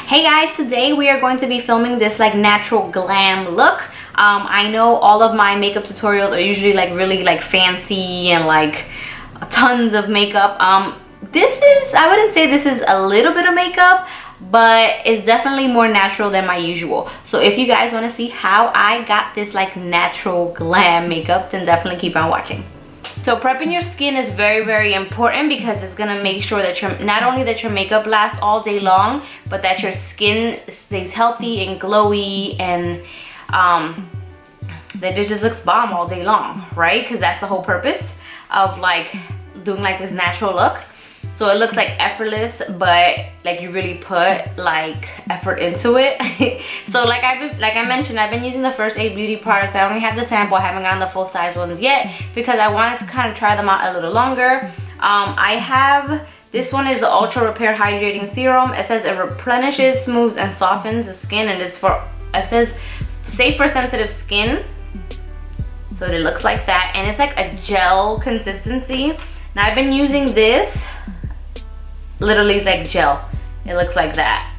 Hey guys, today we are going to be filming this like natural glam look. I know all of my makeup tutorials are usually like really like fancy and like tons of makeup. This is, I wouldn't say this is a little bit of makeup, but it's definitely more natural than my usual. So if you guys want to see how I got this like natural glam makeup, then definitely keep on watching. So prepping your skin is very important because it's gonna make sure that not only that your makeup lasts all day long, but that your skin stays healthy and glowy and that it just looks bomb all day long, right? Because that's the whole purpose of like doing like this natural look. So it looks like effortless, but like you really put like effort into it. So like I mentioned, I've been using the first Aid Beauty products. I only have the sample. I haven't gotten the full size ones yet because I wanted to kind of try them out a little longer. I have, this one is the Ultra Repair Hydrating Serum. It says it replenishes, smooths, and softens the skin, and it's for, it says safe for sensitive skin. So it looks like that, and it's like a gel consistency. Now I've been using this. Literally it's like gel. It looks like that.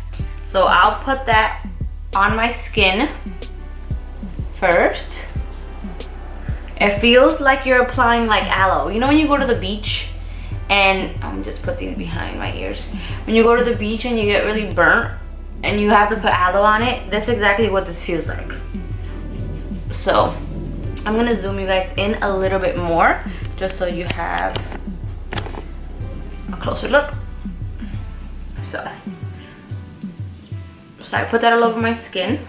So I'll put that on my skin first. It feels like you're applying like aloe. You know when you go to the beach and I'm just put these behind my ears. When you go to the beach and you get really burnt and you have to put aloe on it, that's exactly what this feels like. So I'm gonna zoom you guys in a little bit more just so you have a closer look. So I put that all over my skin.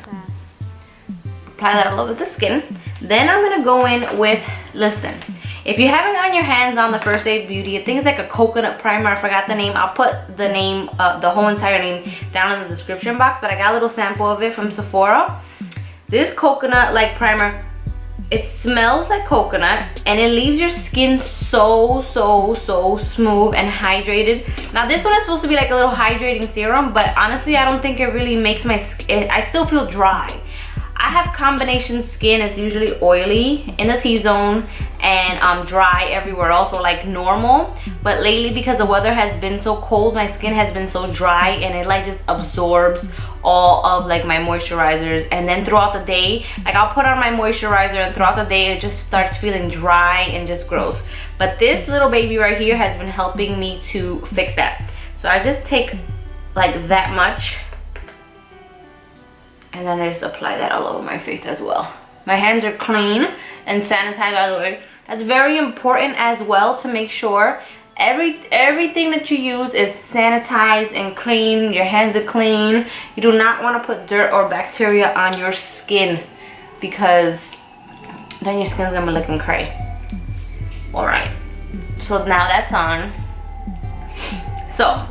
Apply that all over the skin. Then I'm gonna go in with, listen, if you haven't gotten your hands on the first Aid Beauty, I think it's like a coconut primer. I forgot the name. I'll put the name, the whole entire name down in the description box, but I got a little sample of it from Sephora. This coconut like primer, it smells like coconut and it leaves your skin so smooth and hydrated. Now this one is supposed to be like a little hydrating serum, but honestly I don't think it really makes my skin, I still feel dry. I have combination skin. It's usually oily in the T-zone and dry everywhere else, or like normal. But lately, because the weather has been so cold, my skin has been so dry and it like just absorbs all of like my moisturizers. And then throughout the day, like I'll put on my moisturizer and throughout the day it just starts feeling dry and just gross. But this little baby right here has been helping me to fix that. So I just take like that much and then I just apply that all over my face as well. My hands are clean and sanitized by the way. That's very important as well, to make sure everything that you use is sanitized and clean. Your hands are clean. You do not want to put dirt or bacteria on your skin because then your skin's gonna be looking cray. Alright, so now that's on. So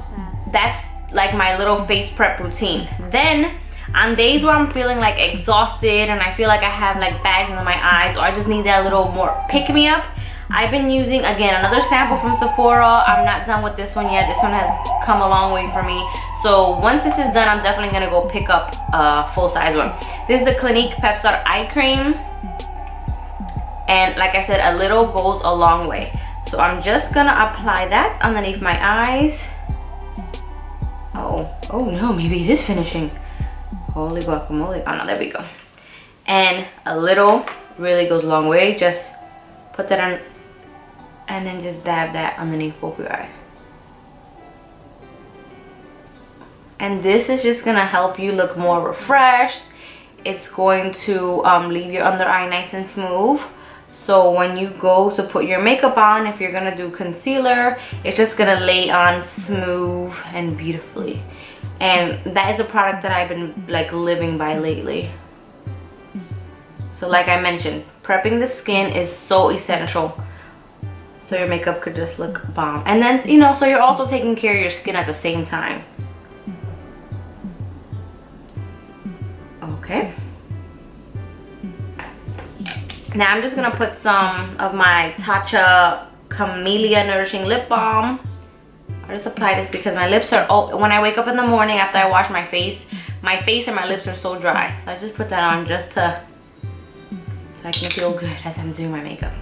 that's like my little face prep routine. Then on days where I'm feeling like exhausted and I feel like I have like bags under my eyes, or I just need that little more pick-me-up, I've been using, again, another sample from Sephora. I'm not done with this one yet. This one has come a long way for me. So once this is done, I'm definitely gonna go pick up a full-size one. This is the Clinique Pep Start Eye Cream. And like I said, a little goes a long way. So I'm just gonna apply that underneath my eyes. Oh no, maybe it is finishing. Holy guacamole. Oh no, there we go. And a little really goes a long way. Just put that on and then just dab that underneath both your eyes. And this is just gonna help you look more refreshed. It's going to leave your under eye nice and smooth. So when you go to put your makeup on, if you're gonna do concealer, it's just gonna lay on smooth and beautifully. And that is a product that I've been like living by lately. So like I mentioned, prepping the skin is so essential so your makeup could just look bomb. And then, you know, so you're also taking care of your skin at the same time. Okay. Now I'm just gonna put some of my Tatcha Camellia Nourishing Lip Balm. I just apply this because my lips are, when I wake up in the morning after I wash my face and my lips are so dry. So I just put that on just to, so I can feel good as I'm doing my makeup.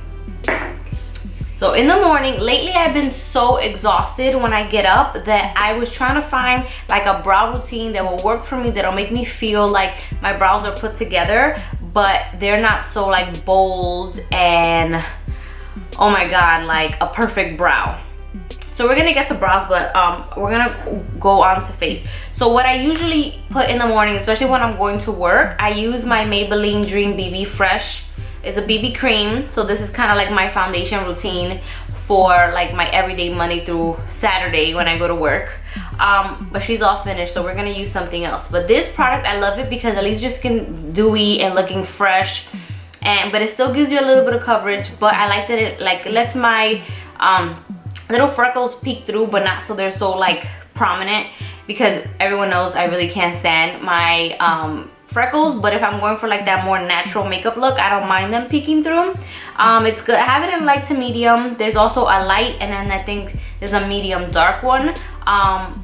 So in the morning, lately I've been so exhausted when I get up that I was trying to find like a brow routine that will work for me, that'll make me feel like my brows are put together, but they're not so like bold and oh my god, like a perfect brow. So we're gonna get to brows, but we're gonna go on to face. So what I usually put in the morning, especially when I'm going to work, I use my Maybelline Dream BB Fresh. It's a BB cream, so this is kind of like my foundation routine for like my everyday Monday through Saturday when I go to work. But she's all finished, so we're gonna use something else. But this product, I love it because it leaves your skin dewy and looking fresh, but it still gives you a little bit of coverage. But I like that it like lets my little freckles peek through, but not so they're so like prominent, because everyone knows I really can't stand my freckles. But if I'm going for like that more natural makeup look, I don't mind them peeking through. It's good. I have it in light to medium. There's also a light, and then I think there's a medium dark one.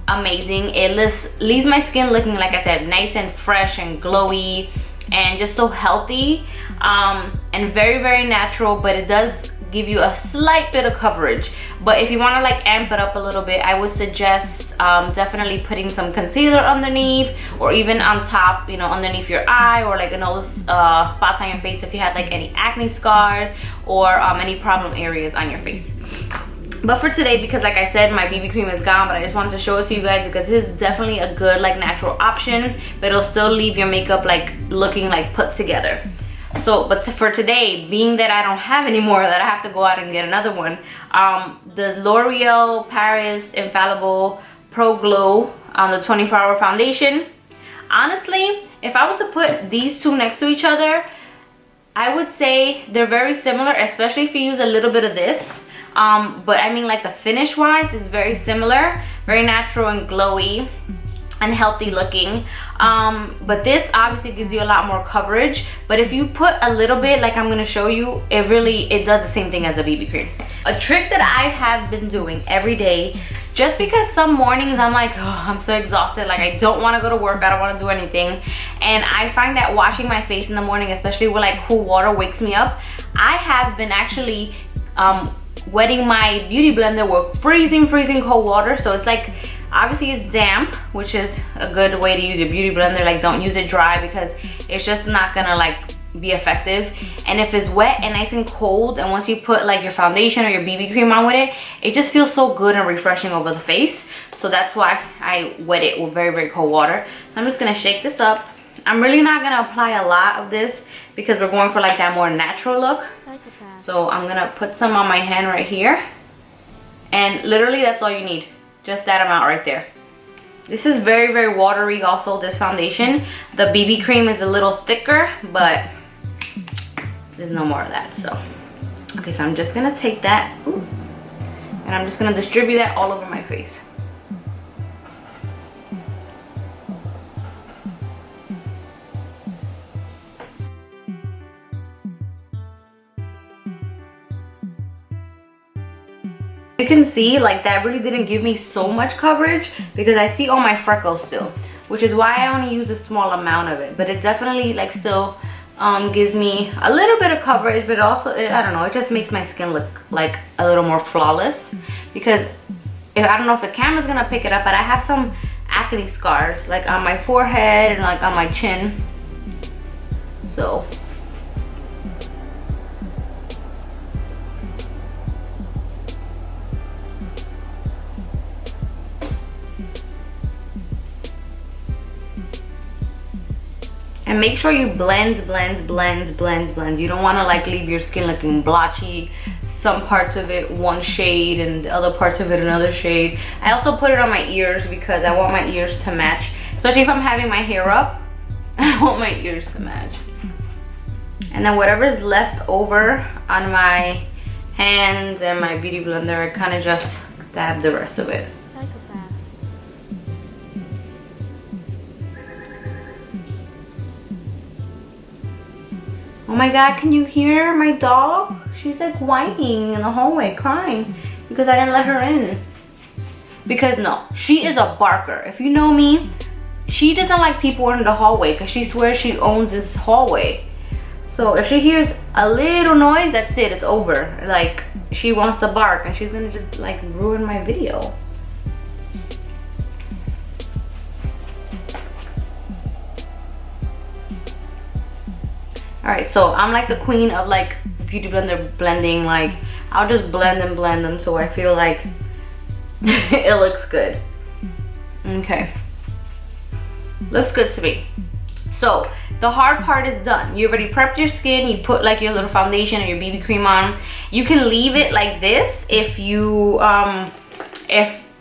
Amazing. It leaves my skin looking, like I said, nice and fresh and glowy and just so healthy, and very, very natural, but it does give you a slight bit of coverage. But if you want to like amp it up a little bit, I would suggest definitely putting some concealer underneath, or even on top, you know, underneath your eye, or like in all those spots on your face if you had like any acne scars or any problem areas on your face. But for today, because like I said, my BB cream is gone, but I just wanted to show it to you guys because this is definitely a good like natural option, but it'll still leave your makeup like looking like put together. So, but for today, being that I don't have any more, that I have to go out and get another one, the L'Oreal Paris Infallible Pro Glow on the 24-hour foundation. Honestly, if I were to put these two next to each other, I would say they're very similar, especially if you use a little bit of this. But I mean, like the finish wise is very similar, very natural and glowy and healthy looking. But this obviously gives you a lot more coverage, but if you put a little bit, like I'm going to show you, it does the same thing as a BB cream. A trick that I have been doing every day, just because some mornings I'm like, oh, I'm so exhausted, like I don't want to go to work, I don't want to do anything, and I find that washing my face in the morning, especially with like cool water, wakes me up. I have been actually wetting my beauty blender with freezing cold water. So it's like, obviously it's damp, which is a good way to use your beauty blender. Like, don't use it dry because it's just not gonna like be effective. And if it's wet and nice and cold, and once you put like your foundation or your BB cream on with it, it just feels so good and refreshing over the face. So that's why I wet it with very cold water. I'm just gonna shake this up. I'm really not gonna apply a lot of this because we're going for like that more natural look. So I'm gonna put some on my hand right here, and literally that's all you need. Just that amount right there. This is very watery also, this foundation. The BB cream is a little thicker, but there's no more of that. So okay, so I'm just gonna take that, and I'm just gonna distribute that all over my face. You can see like that really didn't give me so much coverage because I see all my freckles still, which is why I only use a small amount of it. But it definitely like still gives me a little bit of coverage, but also I don't know, it just makes my skin look like a little more flawless. Because I don't know if the camera's gonna pick it up, but I have some acne scars like on my forehead and like on my chin. So and make sure you blend. You don't want to like leave your skin looking blotchy. Some parts of it one shade and the other parts of it another shade. I also put it on my ears because I want my ears to match. Especially if I'm having my hair up, I want my ears to match. And then whatever's left over on my hands and my beauty blender, I kind of just dab the rest of it. Oh my god, can you hear my dog? She's like whining in the hallway, crying because I didn't let her in. Because no, she is a barker. If you know me, she doesn't like people in the hallway because she swears she owns this hallway. So if she hears a little noise, that's it, it's over. Like, she wants to bark and she's gonna just like ruin my video. Alright, so I'm like the queen of like beauty blender blending. Like I'll just blend and blend them so I feel like it looks good. Okay, looks good to me. So the hard part is done. You already prepped your skin, you put like your little foundation or your BB cream on. You can leave it like this if you know,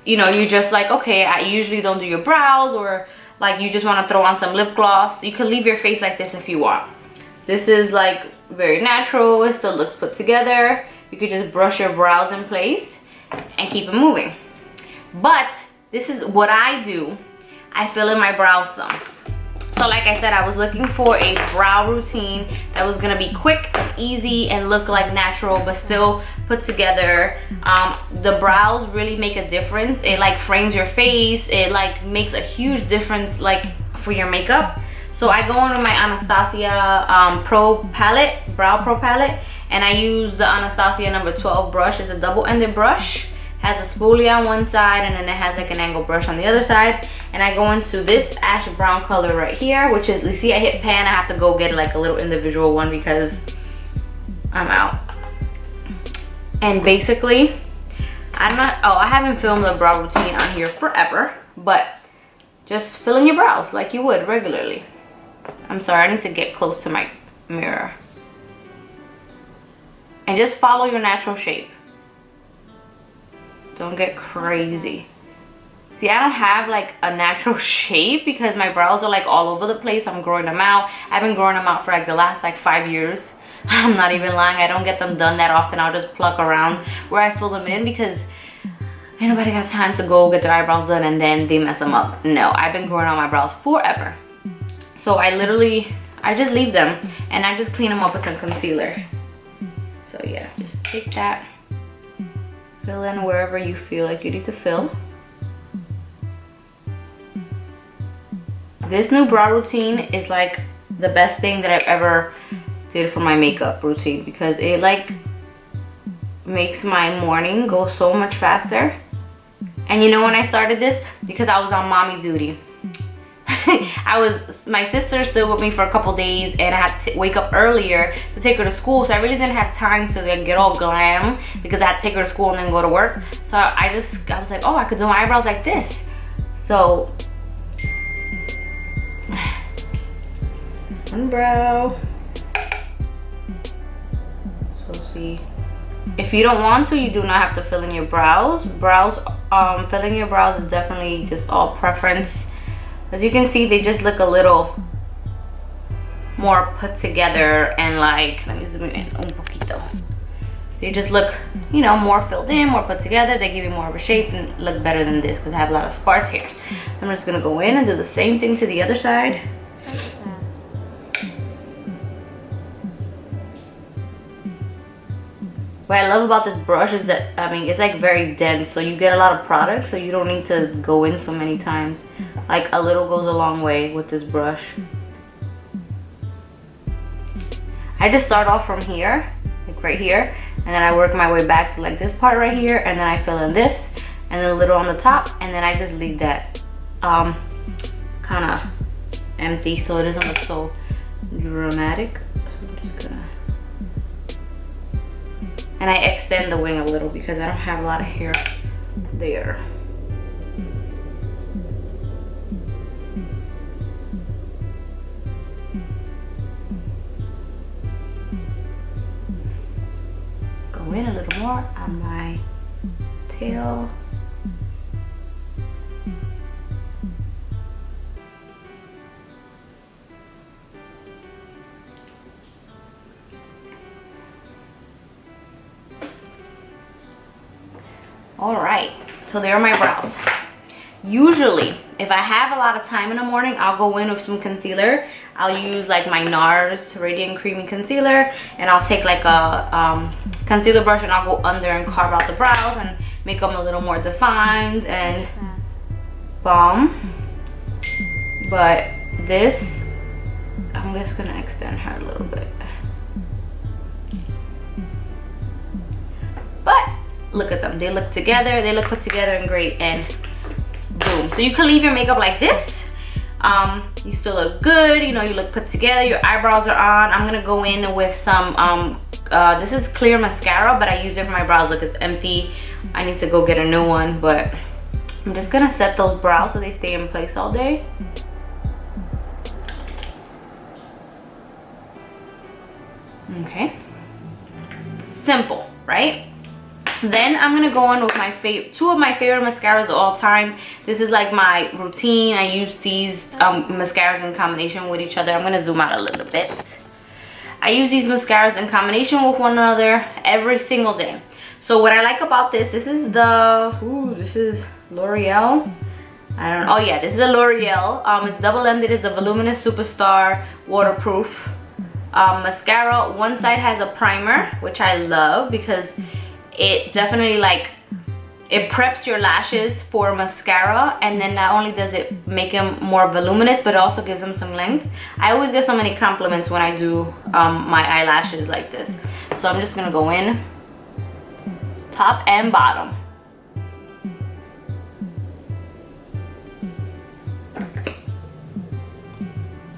you're just like, okay, I usually don't do your brows, or like you just want to throw on some lip gloss. You can leave your face like this if you want. This is like very natural, it still looks put together. You could just brush your brows in place and keep it moving. But this is what I do. I fill in my brows some. So like I said, I was looking for a brow routine that was gonna be quick and easy and look like natural but still put together. The brows really make a difference. It like frames your face. It like makes a huge difference like for your makeup. So I go on with my Anastasia Pro palette, Brow Pro palette, and I use the Anastasia number 12 brush. It's a double-ended brush. Has a spoolie on one side and then it has like an angle brush on the other side. And I go into this ash brown color right here, which is, you see I hit pan, I have to go get like a little individual one because I'm out. And basically, I haven't filmed a brow routine on here forever, but just fill in your brows like you would regularly. I'm sorry, I need to get close to my mirror. And just follow your natural shape. Don't get crazy. See, I don't have like a natural shape because my brows are like all over the place. I'm growing them out. I've been growing them out for like the last like 5 years. I'm not even lying. I don't get them done that often. I'll just pluck around where I fill them in because ain't nobody got time to go get their eyebrows done and then they mess them up. No, I've been growing out my brows forever. So I just leave them and I just clean them up with some concealer. So yeah, just take that. Fill in wherever you feel like you need to fill. This new brow routine is like the best thing that I've ever did for my makeup routine because it like makes my morning go so much faster. And you know when I started this? Because I was on mommy duty. My sister still with me for a couple days and I had to wake up earlier to take her to school, so I really didn't have time to like get all glam because I had to take her to school and then go to work. So I was like, oh, I could do my eyebrows like this. So one brow. So see, if you don't want to, you do not have to fill in your brows. Filling your brows is definitely just all preference. As you can see, they just look a little more put together and like, let me zoom in un poquito. They just look, you know, more filled in, more put together. They give you more of a shape and look better than this because I have a lot of sparse hairs. I'm just gonna go in and do the same thing to the other side. What I love about this brush is that, I mean, it's like very dense, so you get a lot of product, so you don't need to go in so many times. Like a little goes a long way with this brush. I just start off from here, like right here, and then I work my way back to like this part right here, and then I fill in this, and then a little on the top, and then I just leave that kind of empty so it doesn't look so dramatic. So I'm just gonna... And I extend the wing a little because I don't have a lot of hair there. Go in a little more on my tail. All right, so there are my brows. Usually, if I have a lot of time in the morning, I'll go in with some concealer. I'll use like my NARS Radiant Creamy Concealer, and I'll take like a concealer brush and I'll go under and carve out the brows and make them a little more defined and bomb. But this, I'm just gonna extend her a little bit. look at them. They look together, they look put together and great, and boom. So you can leave your makeup like this. You still look good, you know, you look put together, your eyebrows are on. I'm gonna go in with some, this is clear mascara, but I use it for my brows. Look, it's empty. I need to go get a new one, but I'm just gonna set those brows so they stay in place all day. Okay, simple, right? Then I'm gonna go on with my two of my favorite mascaras of all time. This is like my routine. I use these mascaras in combination with each other. I'm gonna zoom out a little bit. I use these mascaras in combination with one another every single day. So what I like about this is the, this is L'Oreal. I don't know. Oh yeah, this is a L'Oreal. It's double-ended. It's a voluminous superstar waterproof mascara. One side has a primer, which I love because it definitely like, it preps your lashes for mascara, and then not only does it make them more voluminous, but it also gives them some length. I always get so many compliments when I do my eyelashes like this. So I'm just gonna go in top and bottom.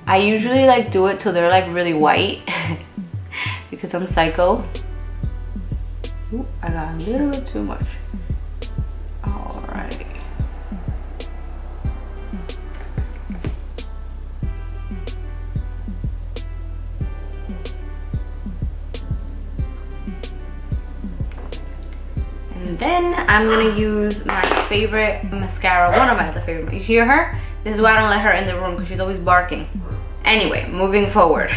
I usually like do it till they're like really white because I'm psycho. Ooh, I got a little bit too much. Alright. And then I'm gonna use my favorite mascara, one of my other favorite. You hear her? This is why I don't let her in the room because she's always barking. Anyway, moving forward.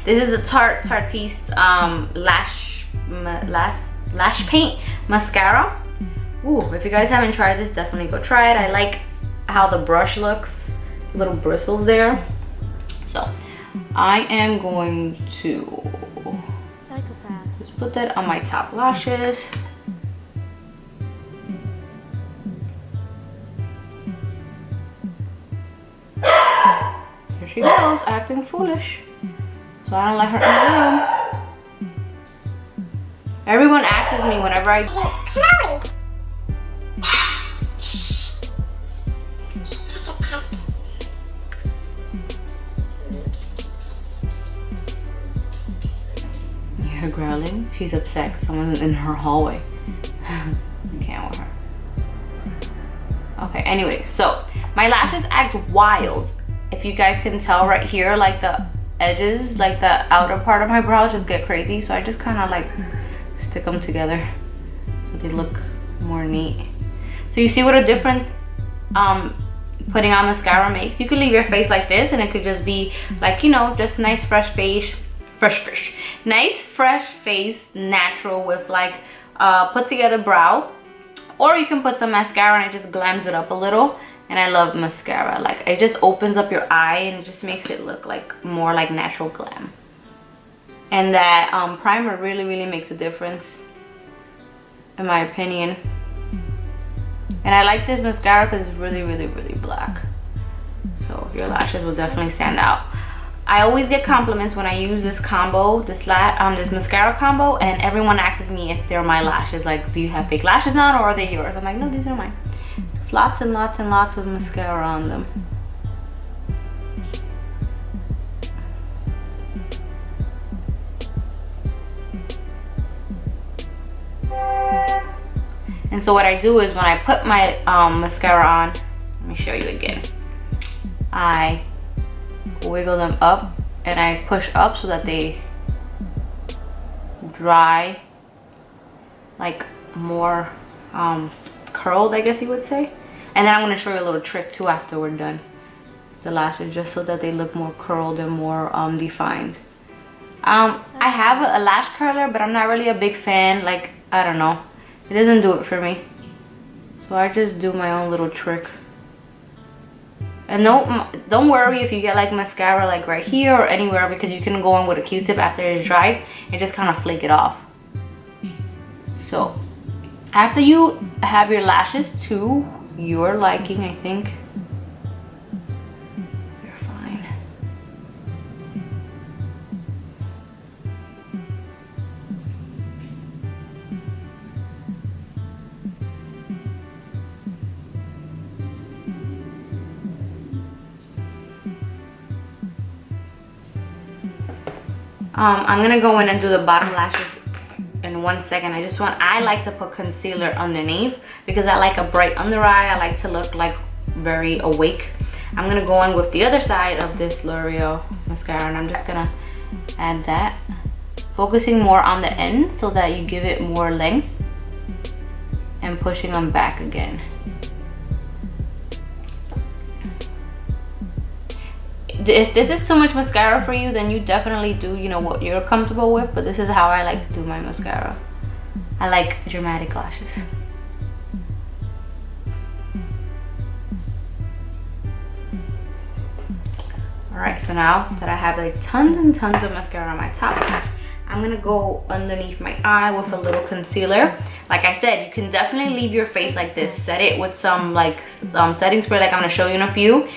This is the Tarteist Lash Paint Mascara. Ooh, if you guys haven't tried this, definitely go try it. I like how the brush looks, little bristles there. So I am going to just put that on my top lashes. Here she goes, acting foolish. So I don't let her in the room. Everyone asks me whenever I You hear her growling? She's upset because someone's in her hallway. I can't with her. Okay, anyway, so my lashes act wild. If you guys can tell right here, like the edges, like the outer part of my brows just get crazy. So I just kind of like stick them together so they look more neat. So you see what a difference putting on mascara makes. You could leave your face like this and it could just be like, you know, just nice fresh face, nice fresh face, natural with like put together brow. Or you can put some mascara and it just glams it up a little. And I love mascara, like it just opens up your eye and it just makes it look like more like natural glam. And that primer really makes a difference, in my opinion. And I like this mascara because it's really black. So your lashes will definitely stand out. I always get compliments when I use this combo, this mascara combo, and everyone asks me if they're my lashes. Like, do you have fake lashes on or are they yours? I'm like, no, these are mine. Lots and lots of mascara on them. And so what I do is when I put my mascara on, let me show you again. I wiggle them up and I push up so that they dry like more curled, I guess you would say. And then I'm going to show you a little trick too after we're done. The lashes, just so that they look more curled and more defined. I have a lash curler, but I'm not really a big fan. Like, I don't know, it doesn't do it for me. So I just do my own little trick. And don't worry if you get like mascara like right here or anywhere, because you can go in with a Q-tip after it's dried and just kind of flake it off. So after you have your lashes to your liking, I think you're fine. I'm gonna go in and do the bottom lashes in 1 second. I like to put concealer underneath because I like a bright under eye. I like to look like very awake. I'm gonna go in with the other side of this L'Oreal mascara, and I'm just gonna add that, focusing more on the end so that you give it more length, and pushing them back again. If this is too much mascara for you, then you definitely do, you know, what you're comfortable with, but this is how I like to do my mascara. I like dramatic lashes. Alright, so now that I have like tons and tons of mascara on my top lash, I'm gonna go underneath my eye with a little concealer. Like I said, you can definitely leave your face like this. Set it with some like setting spray, like I'm gonna show you in a few,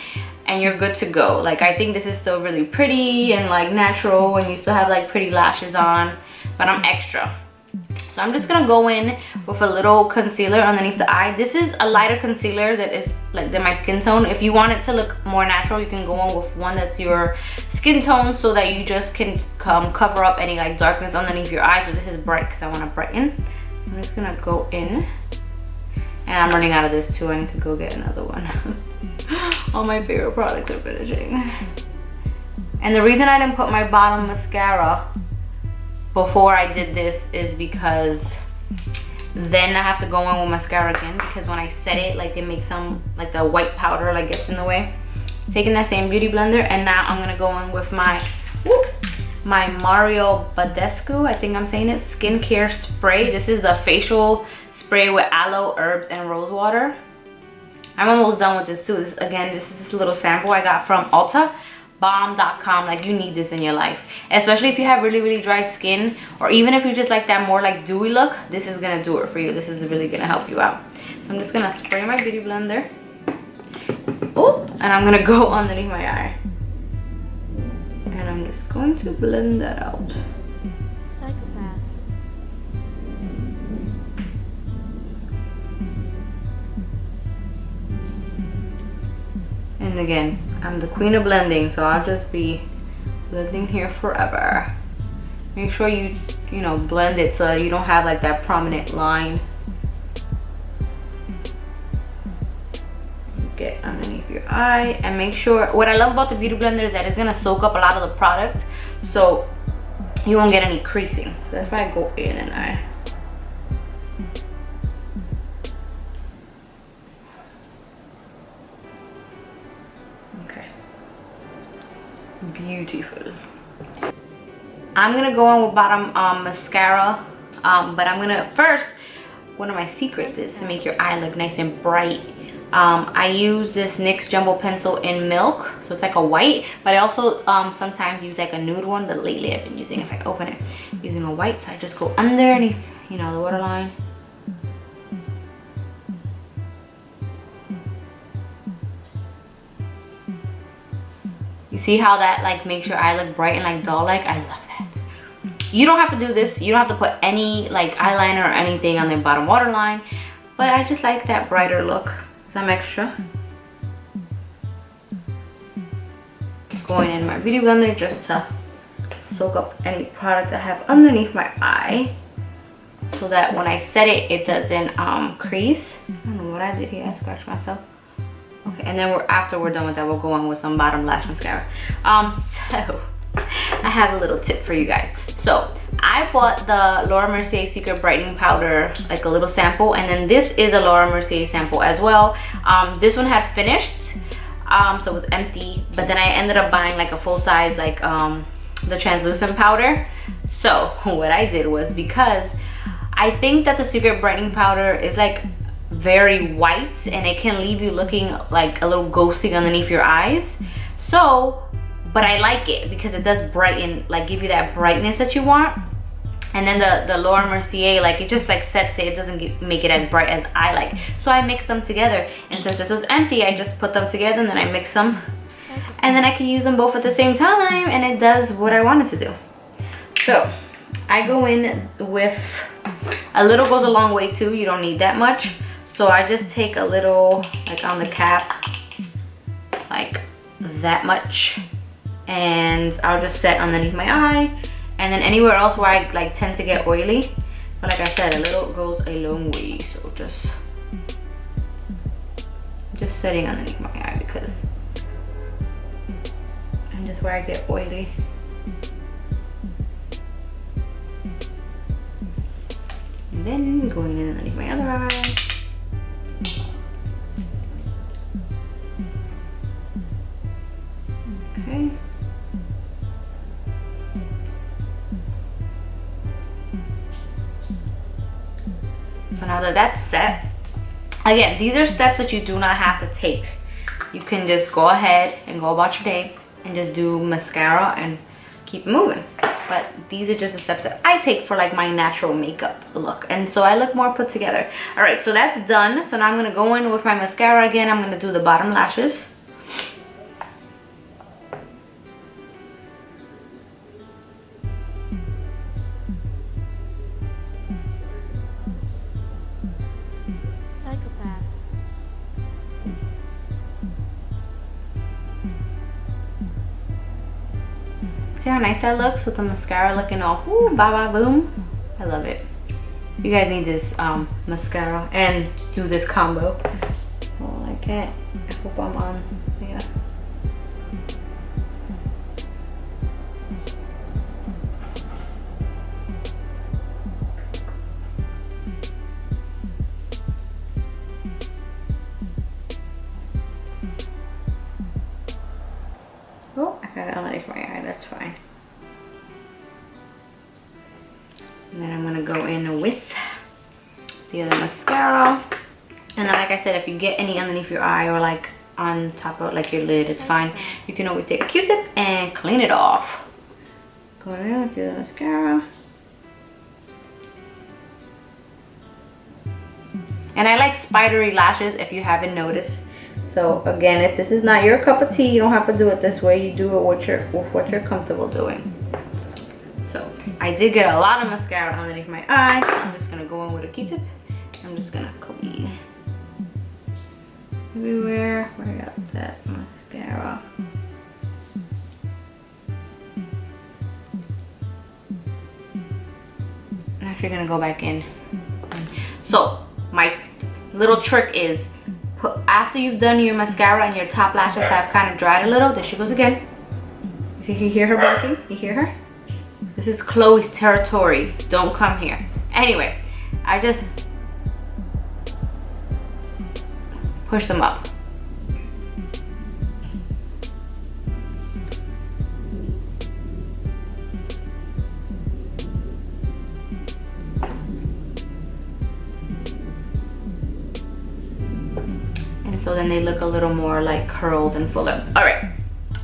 and you're good to go. Like, I think this is still really pretty and like natural, and you still have like pretty lashes on, but I'm extra. So I'm just gonna go in with a little concealer underneath the eye. This is a lighter concealer that is like my skin tone. If you want it to look more natural, you can go on with one that's your skin tone, so that you just can cover up any like darkness underneath your eyes. But this is bright because I want to brighten. I'm just gonna go in, and I'm running out of this too. I need to go get another one. All my favorite products are finishing. And the reason I didn't put my bottom mascara before I did this is because then I have to go in with mascara again, because when I set it, like it makes some, like the white powder like gets in the way. Taking that same beauty blender, and now I'm gonna go in with my Mario Badescu, I think I'm saying it, skincare spray. This is the facial spray with aloe, herbs, and rose water. I'm almost done with this too. This is this little sample I got from Ulta. Bomb.com. Like, you need this in your life, especially if you have really dry skin, or even if you just like that more like dewy look. This is gonna do it for you. This is really gonna help you out. So I'm just gonna spray my beauty blender. Oh, and I'm gonna go underneath my eye, and I'm just going to blend that out. Psychopath. And again, I'm the queen of blending, so I'll just be blending here forever. Make sure you know, blend it so you don't have like that prominent line. Get underneath your eye, and make sure, what I love about the beauty blender is that it's gonna soak up a lot of the product, so you won't get any creasing. So that's why I go in and I beautiful. I'm gonna go on with bottom mascara, but I'm gonna first, one of my secrets is to make your eye look nice and bright. I use this NYX jumbo pencil in milk, so it's like a white, but I also sometimes use like a nude one, but lately I've been using, if I open it, using a white. So I just go underneath, you know, the waterline. You see how that like makes your eye look bright and like doll like? I love that. You don't have to do this. You don't have to put any like eyeliner or anything on the bottom waterline, but I just like that brighter look. Some extra. Going in my beauty blender just to soak up any product I have underneath my eye, so that when I set it, it doesn't crease. I don't know what I did here. I scratched myself. Okay, and then after we're done with that, we'll go on with some bottom lash mascara. So I have a little tip for you guys. So I bought the Laura Mercier Secret Brightening Powder, like a little sample, and then this is a Laura Mercier sample as well. This one had finished, so it was empty, but then I ended up buying like a full size, like the translucent powder. So what I did was, because I think that the Secret Brightening Powder is like very white and it can leave you looking like a little ghosty underneath your eyes, so but I like it because it does brighten, like give you that brightness that you want. And then the Laura Mercier, like it just like sets it, it doesn't make it as bright as I like. So I mix them together, and since this was empty, I just put them together and then I mix them, and then I can use them both at the same time, and it does what I wanted to do. So I go in with a little, goes a long way too. You don't need that much. So I just take a little, like on the cap, like that much, and I'll just set underneath my eye, And then anywhere else where I like tend to get oily, but like I said, a little goes a long way. So just setting underneath my eye because and just where I get oily. And then going in underneath my other eye. Okay. So now that that's set, again, these are steps that you do not have to take. You can just go ahead and go about your day and just do mascara and keep moving. But these are just the steps that I take for like my natural makeup look, and so I look more put together. All right, so that's done. So now I'm gonna go in with my mascara again. I'm gonna do the bottom lashes. Psychopath. See how nice that looks with the mascara looking all whoo, ba ba boom. I love it. You guys need this mascara and do this combo. Oh, I can't. I hope I'm on. Yeah. Oh, I got it underneath my eye. That's fine. And then I'm gonna go in with the other mascara. And then like I said, if you get any underneath your eye or like on top of like your lid, it's fine. You can always take a Q-tip and clean it off. Go in with the mascara. And I like spidery lashes if you haven't noticed. So again, if this is not your cup of tea, you don't have to do it this way. You do it with what you're comfortable doing. So I did get a lot of mascara underneath my eye. So I'm just gonna go in with a Q-tip. I'm just gonna clean everywhere where I got that mascara. I'm actually gonna go back in. So my little trick is after you've done your mascara and your top lashes have kind of dried a little, there she goes again. You hear her barking? You hear her? This is Chloe's territory. Don't come here. Anyway, I just push them up. And so then they look a little more like curled and fuller. All right,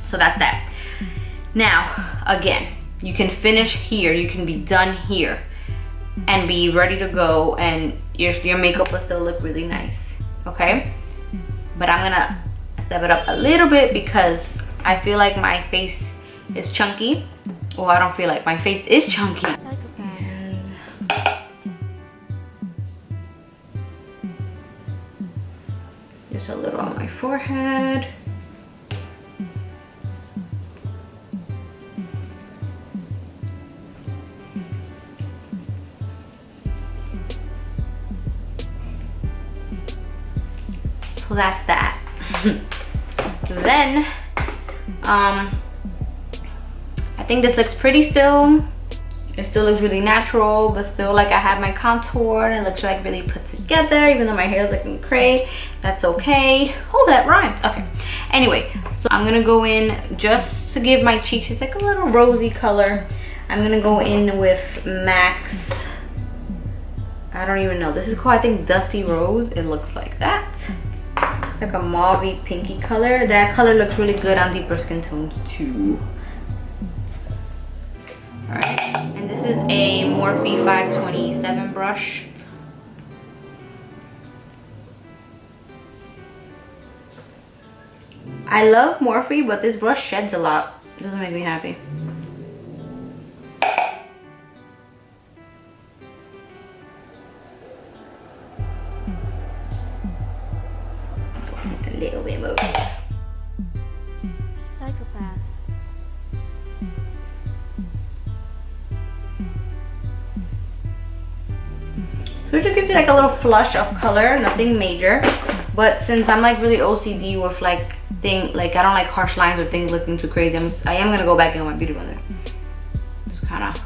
so that's that. Now, again, you can finish here. You can be done here and be ready to go, and your makeup will still look really nice, okay? But I'm gonna step it up a little bit because I feel like my face is chunky. Well, I don't feel like my face is chunky. And just a little on my forehead. So that's that. Then I think this looks pretty still. It still looks really natural, but still like I have my contour and it looks like really put together, even though my hair is looking cray. That's okay. Oh, that rhymes. Okay. Anyway, so I'm gonna go in just to give my cheeks just like a little rosy color. I'm gonna go in with MAC's, I don't even know. This is called, I think, Dusty Rose. It looks like that. Like a mauvey pinky color. That color looks really good on deeper skin tones too. Alright, and this is a Morphe 527 brush. I love Morphe, but this brush sheds a lot. It doesn't make me happy. A little bit more. Psychopath. So it just gives you like a little flush of color, nothing major. But since I'm like really OCD with like I don't like harsh lines or things looking too crazy, I am gonna go back in with my Beauty Blender. Just kind of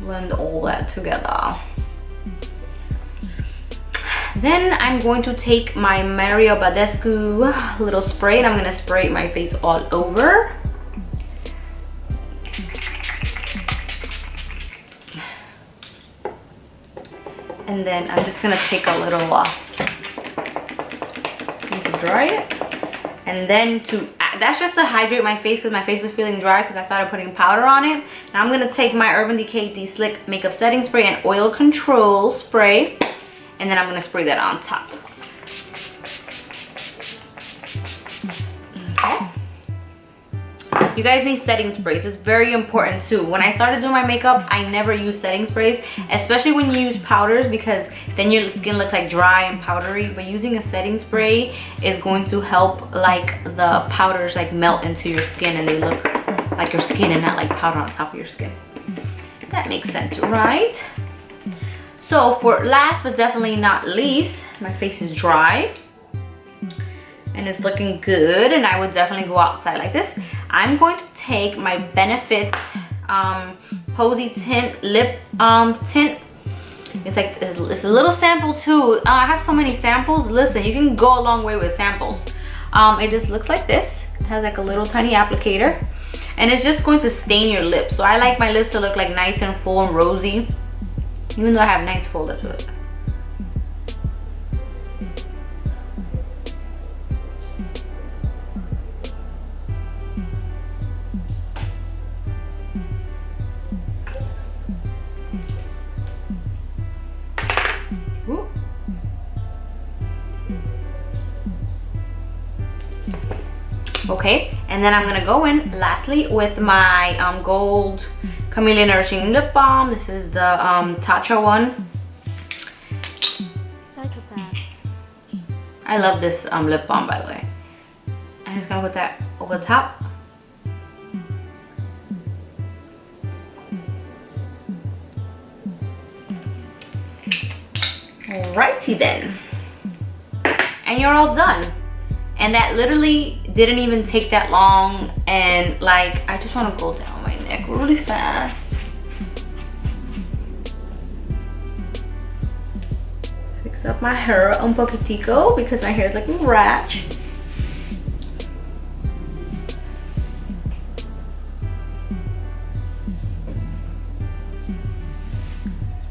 blend all that together. Then I'm going to take my Mario Badescu little spray and I'm gonna spray my face all over. And then I'm just gonna take a little to dry it. And then that's just to hydrate my face because my face is feeling dry because I started putting powder on it. Now I'm gonna take my Urban Decay De-Slick Makeup Setting Spray and Oil Control Spray. And then I'm gonna spray that on top. Okay. You guys need setting sprays. It's very important too. When I started doing my makeup, I never used setting sprays, especially when you use powders because then your skin looks like dry and powdery. But using a setting spray is going to help like the powders like melt into your skin and they look like your skin and not like powder on top of your skin. That makes sense, right? So for last but definitely not least, my face is dry and it's looking good and I would definitely go outside like this. I'm going to take my Benefit Posy Tint Lip Tint. It's a little sample too. I have so many samples. Listen, you can go a long way with samples. It just looks like this. It has like a little tiny applicator and it's just going to stain your lips. So I like my lips to look like nice and full and rosy, even though I have nice full lips. Okay, and then I'm gonna go in lastly with my gold Chameleon Nourishing Lip Balm. This is the Tatcha one. Psychopath. I love this lip balm, by the way. I'm just gonna put that over the top. Alrighty then, and you're all done. And that literally didn't even take that long. And like, I just want to go down my neck really fast. Fix up my hair un poquitico because my hair is looking ratch.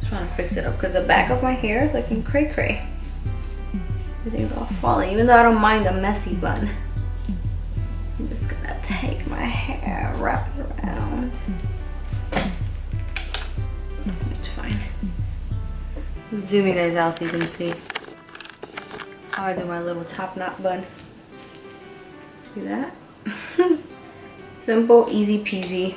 Just want to fix it up because the back of my hair is looking cray cray. Everything's all falling, even though I don't mind a messy bun. I'm just gonna take my hair, wrap it around. It's fine. I'm zooming you guys out so you can see how I do my little top knot bun. See that? Simple, easy peasy.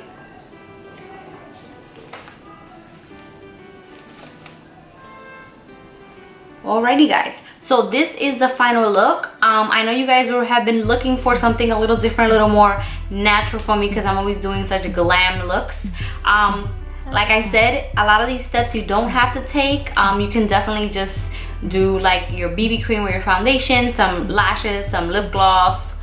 Alrighty guys, so this is the final look. I know you guys have been looking for something a little different, a little more natural for me because I'm always doing such glam looks. Like I said, a lot of these steps you don't have to take. You can definitely just do like your BB cream or your foundation, some lashes, some lip gloss.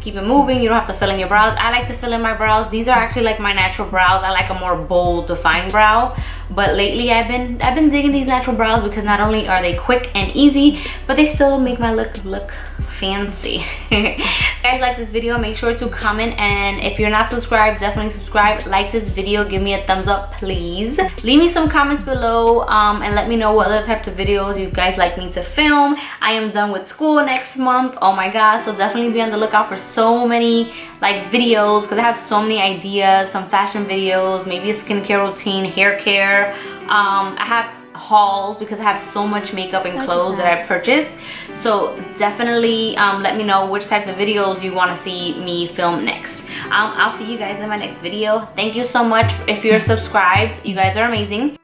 Keep it moving. You don't have to fill in your brows. I like to fill in my brows. These are actually like my natural brows. I like a more bold, defined brow. But lately I've been digging these natural brows because not only are they quick and easy, but they still make my look fancy. If you guys like this video, make sure to comment, and if you're not subscribed, definitely subscribe. Like this video, give me a thumbs up please. Leave me some comments below and let me know what other types of videos you guys like me to film. I am done with school next month. Oh my gosh, so definitely be on the lookout for so many like videos because I have so many ideas, some fashion videos, maybe a skincare routine, hair care. I have hauls because I have so much makeup and clothes that I purchased. So definitely let me know which types of videos you want to see me film next. I'll see you guys in my next video. Thank you so much if you're subscribed. You guys are amazing.